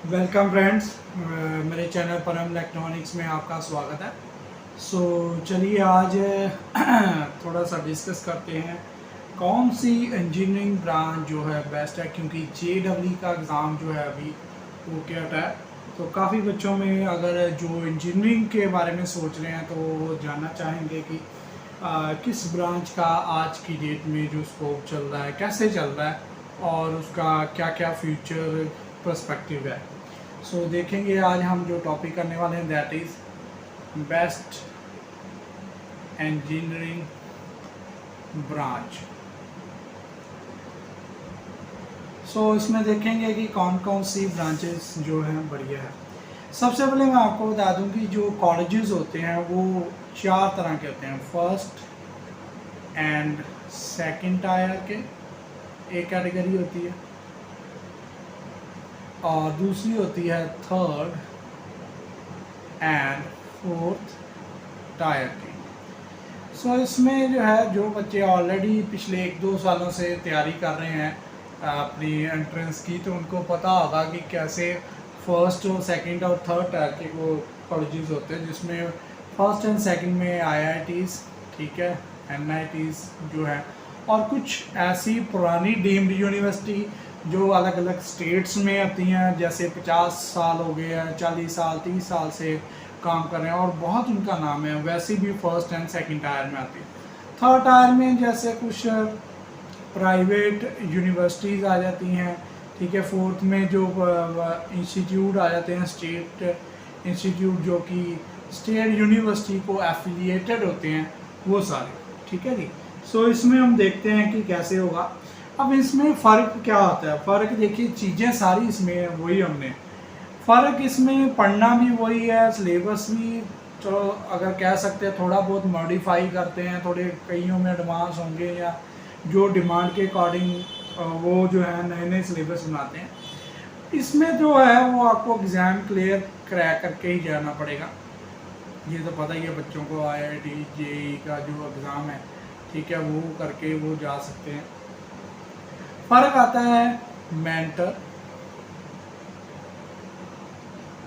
Welcome friends, मेरे channel परम electronics में आपका स्वागत है। चलिए आज थोड़ा सा डिस्कस करते हैं कौन सी इंजीनियरिंग ब्रांच जो है बेस्ट है, क्योंकि JEE का एग्ज़ाम जो है अभी वो क्या है। तो काफ़ी बच्चों में अगर जो इंजीनियरिंग के बारे में सोच रहे हैं तो वो जानना चाहेंगे कि किस ब्रांच का आज की डेट में जो स्कोप चल रहा है, कैसे चल रहा है और उसका क्या क्या फ्यूचर पर्सपेक्टिव है। देखेंगे आज हम जो टॉपिक करने वाले हैं, that is best engineering branch. इसमें देखेंगे कि कौन कौन सी ब्रांचेस जो हैं बढ़िया है। सबसे पहले मैं आपको बता दूं कि जो कॉलेजेस होते हैं वो 4 तरह के होते हैं। फर्स्ट एंड सेकंड टायर के एक कैटेगरी होती है, और दूसरी होती है थर्ड एंड फोर्थ टायर की। इसमें जो है, जो बच्चे ऑलरेडी पिछले 1-2 सालों से तैयारी कर रहे हैं अपनी एंट्रेंस की, तो उनको पता होगा कि कैसे फर्स्ट और सेकंड और थर्ड टायर के वो कॉलेजेस होते हैं, जिसमें फर्स्ट एंड सेकंड में IITs, ठीक है, NITs जो है, और कुछ ऐसी पुरानी डीम्ड यूनिवर्सिटी जो अलग अलग स्टेट्स में आती हैं, जैसे 50 साल हो गए हैं, 40 साल 30 साल से काम कर रहे हैं और बहुत उनका नाम है, वैसे भी फर्स्ट एंड सेकंड टायर में आती है। थर्ड टायर में जैसे कुछ प्राइवेट यूनिवर्सिटीज़ आ जाती हैं, ठीक है। फोर्थ में जो इंस्टीट्यूट आ जाते हैं, स्टेट इंस्टीट्यूट जो कि स्टेट यूनिवर्सिटी को एफिलिएटेड होते हैं, वो सारे, ठीक है जी। इसमें हम देखते हैं कि कैसे होगा। अब इसमें फ़र्क क्या होता है? फ़र्क देखिए, चीज़ें सारी इसमें वही हमने फ़र्क इसमें पढ़ना भी वही है, सिलेबस भी तो अगर कह सकते हैं थोड़ा बहुत मॉडिफाई करते हैं, थोड़े कईयों में एडवांस होंगे या जो डिमांड के अकॉर्डिंग वो जो है नए नए सिलेबस बनाते हैं। इसमें जो है वो आपको एग्ज़ाम क्लियर क्रैक करके ही जाना पड़ेगा। ये तो पता ही है बच्चों को, IIT JEE का जो एग्ज़ाम है, ठीक है, वो करके वो जा सकते हैं। फ़र्क आता है मेंटर,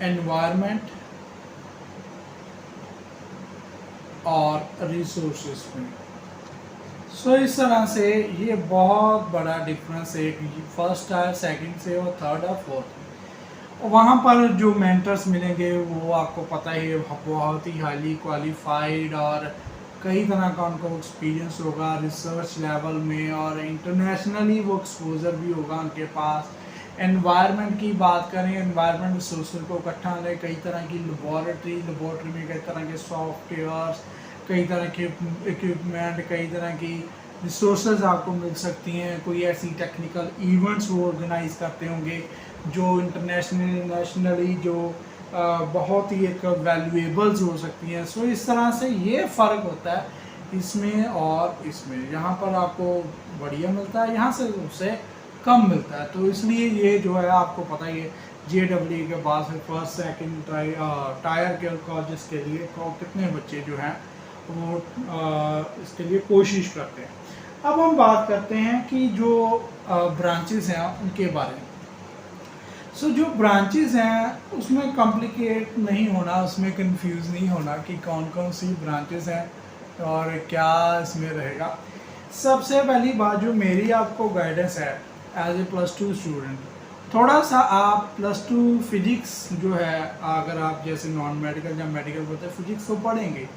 एनवायरनमेंट और रिसोर्सेज में। इस तरह से ये बहुत बड़ा डिफरेंस है फर्स्ट टायर सेकंड से और थर्ड और फोर्थ। वहाँ पर जो मेंटर्स मिलेंगे वो आपको पता ही है, बहुत ही हाईली क्वालिफाइड और कई तरह का उनको एक्सपीरियंस होगा रिसर्च लेवल में, और इंटरनेशनली वो एक्सपोजर भी होगा उनके पास। एनवायरनमेंट की बात करें, एनवायरनमेंट रिसोर्स को इकट्ठा होने कई तरह की लेबॉरेटरी में कई तरह के सॉफ्टवेयर्स, कई तरह के इक्विपमेंट, कई तरह की रिसोर्सेज आपको मिल सकती हैं। कोई ऐसी टेक्निकल इवेंट्स वो ऑर्गेनाइज करते होंगे जो इंटरनेशनली नेशनली जो बहुत ही एक वैल्यूएबल्स हो सकती हैं। इस तरह से ये फ़र्क होता है इसमें और इसमें। यहाँ पर आपको बढ़िया मिलता है, यहाँ से उससे कम मिलता है। तो इसलिए ये जो है आपको पता ही है, JEE के बाद से फर्स्ट सेकंड टायर के कॉलेज के लिए कितने बच्चे जो हैं वो इसके लिए कोशिश करते हैं। अब हम बात करते हैं कि जो ब्रांचेस हैं उनके बारे में। जो ब्रांचेस हैं उसमें कॉम्प्लिकेट नहीं होना, उसमें कंफ्यूज नहीं होना कि कौन कौन सी ब्रांचेस हैं और क्या इसमें रहेगा। सबसे पहली बात जो मेरी आपको गाइडेंस है एज ए +2 स्टूडेंट, थोड़ा सा आप +2 फिजिक्स जो है, अगर आप जैसे नॉन मेडिकल या मेडिकल बोलते हैं, फिजिक्स को पढ़ेंगे,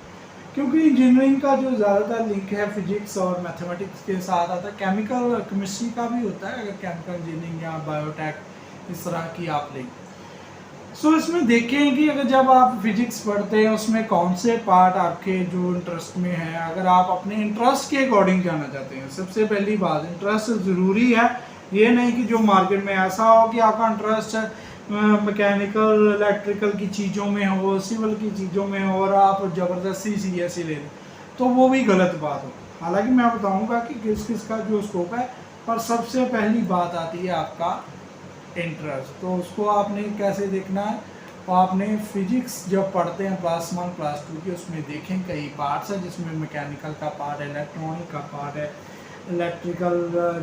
क्योंकि इंजीनियरिंग का जो ज़्यादातर लिंक है फिजिक्स और मैथमेटिक्स के साथ आता है। केमिकल केमिस्ट्री का भी होता है, अगर केमिकल इंजीनियरिंग या बायोटेक इस तरह की आप लें। इसमें देखें कि अगर जब आप फिजिक्स पढ़ते हैं उसमें कौन से पार्ट आपके जो इंटरेस्ट में है। अगर आप अपने इंटरेस्ट के अकॉर्डिंग जाना चाहते हैं, सबसे पहली बात इंटरेस्ट ज़रूरी है। ये नहीं कि जो मार्केट में ऐसा हो कि आपका इंटरेस्ट मैकेनिकल इलेक्ट्रिकल की चीज़ों में हो, सिविल की चीज़ों में हो, और आप ज़बरदस्ती CSE ले लें, तो वो भी गलत बात हो। हालांकि मैं बताऊंगा कि किस किस का जो स्कोप है, पर सबसे पहली बात आती है आपका इंटरेस्ट। तो उसको आपने कैसे देखना है, तो आपने फिजिक्स जब पढ़ते हैं +1 +2 की, उसमें देखें कई पार्ट्स हैं, जिसमें मैकेनिकल का पार्ट है, इलेक्ट्रॉनिक का पार्ट है, इलेक्ट्रिकल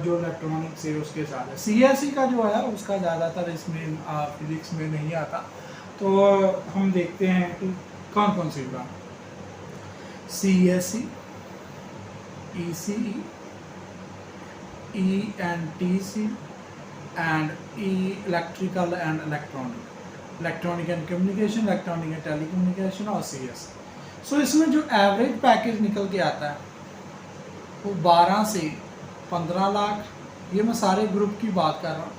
जो इलेक्ट्रॉनिक्स है उसके साथ है। सीएससी का जो है उसका ज़्यादातर इसमें फिजिक्स में नहीं आता। तो हम देखते हैं कि कौन कौन सी branch, CSC, ECE, ENTC and electrical and electronic and communication, electronic and telecommunication और सीएससी। सो इसमें जो एवरेज पैकेज निकल के आता है वो 12 से 15 लाख, ये मैं सारे ग्रुप की बात कर रहा हूँ।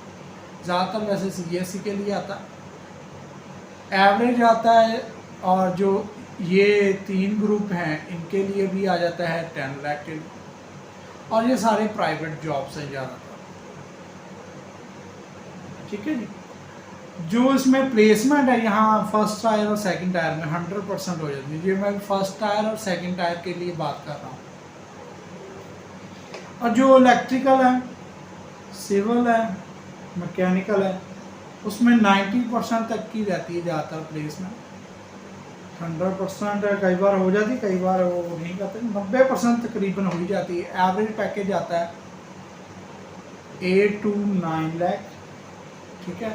ज़्यादातर वैसे सीएससी के लिए आता है, एवरेज आता है। और जो ये 3 ग्रुप हैं इनके लिए भी आ जाता है 10 लाख के लिए। और ये सारे प्राइवेट जॉब्स हैं ज़्यादातर, ठीक है जी। जो इसमें प्लेसमेंट है यहाँ फर्स्ट टायर और सेकंड टायर में 100% हो जाती है। ये मैं फर्स्ट टायर और सेकंड टायर के लिए बात कर रहा हूँ। और जो इलेक्ट्रिकल है, सिविल है, मैकेनिकल है, उसमें 90% तक की रहती है ज़्यादातर प्लेसमेंट। 100% कई बार हो जाती, कई बार वो नहीं करते, 90% तकरीबन हो ही जाती है। एवरेज पैकेज आता है 8 to 9 लाख, ठीक है।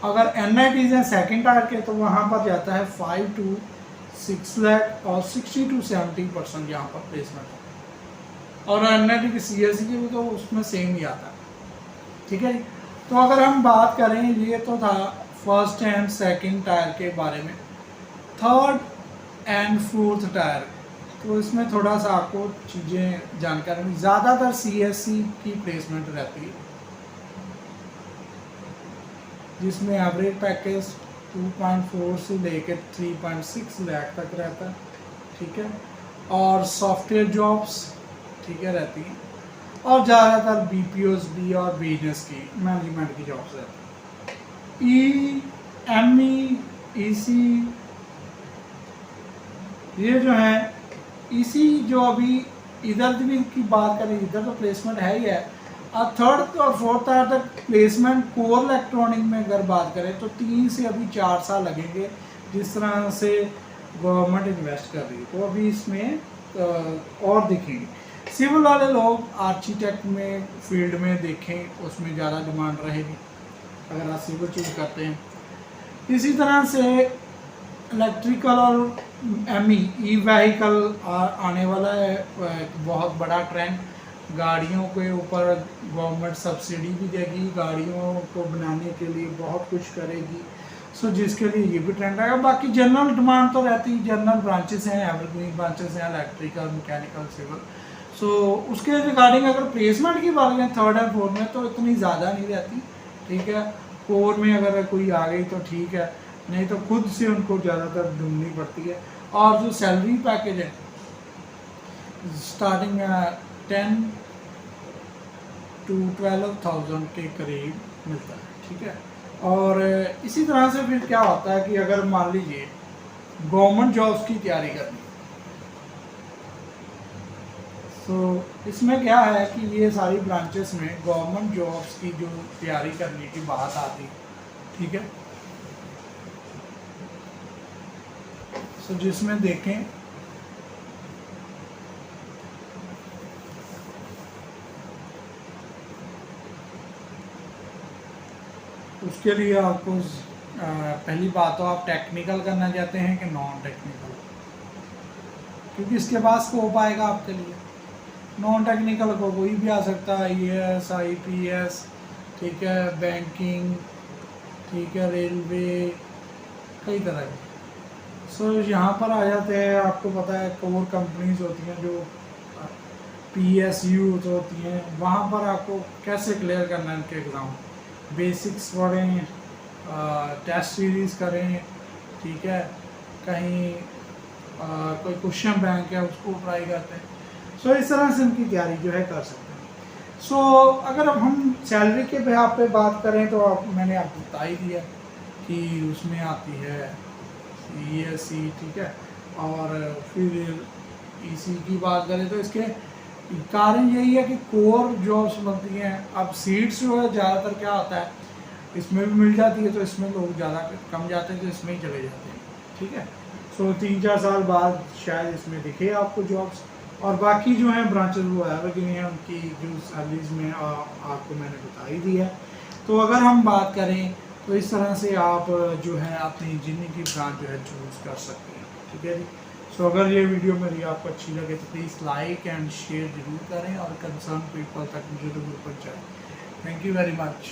अगर एनआईटीज हैं सेकेंड टायर के तो वहाँ पर जाता है 5 to 6 लाख और 60 to 70% यहाँ पर प्लेसमेंट है। और एनआईटी की सीएससी की तो उसमें सेम ही आता है, ठीक है जी। तो अगर हम बात करें, ये तो था फर्स्ट एंड सेकंड टायर के बारे में। थर्ड एंड फोर्थ टायर, तो इसमें थोड़ा सा आपको चीज़ें जानकारी में, ज़्यादातर सीएससी की प्लेसमेंट रहती है जिसमें एवरेज पैकेज 2.4 से लेकर 3.6 लाख तक रहता है, ठीक है। और सॉफ्टवेयर जॉब्स, ठीक है, रहती हैं। और ज़्यादातर बीपीओस भी और बिजनेस की मैनेजमेंट की जॉब्स रहती हैं। एमई, ईसी, ये जो है ईसी जो अभी इधर भी की बात करें, इधर तो प्लेसमेंट है ही है। और थर्ड और फोर्थ टायर तक प्लेसमेंट कोर इलेक्ट्रॉनिक में अगर बात करें तो 3 से अभी 4 साल लगेंगे, जिस तरह से गवर्नमेंट इन्वेस्ट कर रही है। तो अभी इसमें और देखेंगे। सिविल वाले लोग आर्किटेक्ट में फील्ड में देखें, उसमें ज़्यादा डिमांड रहेगी अगर आप सिविल चूज करते हैं। इसी तरह से इलेक्ट्रिकल और ई व्हीकल आने वाला है, एक बहुत बड़ा ट्रेंड। गाड़ियों के ऊपर गवर्नमेंट सब्सिडी भी देगी, गाड़ियों को बनाने के लिए बहुत कुछ करेगी। सो जिसके लिए ये भी ट्रेंड आएगा। बाकी जनरल डिमांड तो रहती है, जनरल ब्रांचेस हैं, एवरग्रीन ब्रांचेस हैं, इलेक्ट्रिकल, मैकेनिकल, सिविल। सो उसके रिगार्डिंग अगर प्लेसमेंट की बात करें थर्ड एंड फोर्थ में तो इतनी ज़्यादा नहीं रहती, ठीक है। कोर में अगर कोई आ गई तो ठीक है, नहीं तो खुद से उनको ज़्यादातर ढूंढनी पड़ती है। और जो सैलरी पैकेज है स्टार्टिंग 10 to 12,000 के करीब मिलता है, ठीक है। और इसी तरह से फिर क्या होता है कि अगर मान लीजिए गवर्नमेंट जॉब्स की तैयारी करनी, तो इसमें क्या है कि ये सारी ब्रांचेस में गवर्नमेंट जॉब्स की जो तैयारी करने की बात आती है, ठीक है। सो जिसमें देखें उसके लिए आपको पहली बात तो आप टेक्निकल करना चाहते हैं कि नॉन टेक्निकल, क्योंकि इसके बाद स्कोप आएगा आपके लिए। नॉन टेक्निकल को कोई भी आ सकता है, IAS, IPS, ठीक है, बैंकिंग, ठीक है, रेलवे, कई तरह के। सो यहाँ पर आ जाते हैं, आपको पता है कोर कंपनीज होती हैं जो PSU होती हैं, वहाँ पर आपको कैसे क्लियर करना है इनके एग्ज़ाम। बेसिक्स पढ़ें, टेस्ट सीरीज़ करें, ठीक है, कहीं कोई क्वेश्चन बैंक है उसको ट्राई करते हैं। सो इस तरह से उनकी तैयारी जो है कर सकते हैं। सो अगर अब हम सैलरी के बिहाफ पे बात करें तो मैंने आपको बता ही दिया कि उसमें आती है CSE, ठीक है। और फिर EC की बात करें तो इसके कारण यही है कि कोर जॉब्स बनती हैं। अब सीट्स जो है ज़्यादातर क्या होता है, इसमें भी मिल जाती है तो इसमें लोग ज़्यादा कम जाते हैं तो इसमें ही चले जाते हैं, ठीक है। सो 3-4 साल बाद शायद इसमें दिखे आपको जॉब्स, और बाकी जो है ब्रांचेस वो एवरग्रीन है, उनकी जो सैलरीज में आपको मैंने बता ही दिया। तो अगर हम बात करें तो इस तरह से आप जो है अपनी जिंदगी की ब्रांच जो है चूज़ कर सकते हैं, ठीक है जी। सो अगर ये वीडियो मेरी आपको अच्छी लगे तो प्लीज़ लाइक एंड शेयर ज़रूर करें और कंसर्न पीपल तक मुझे ज़रूर पहुँचाएं। Thank you very much.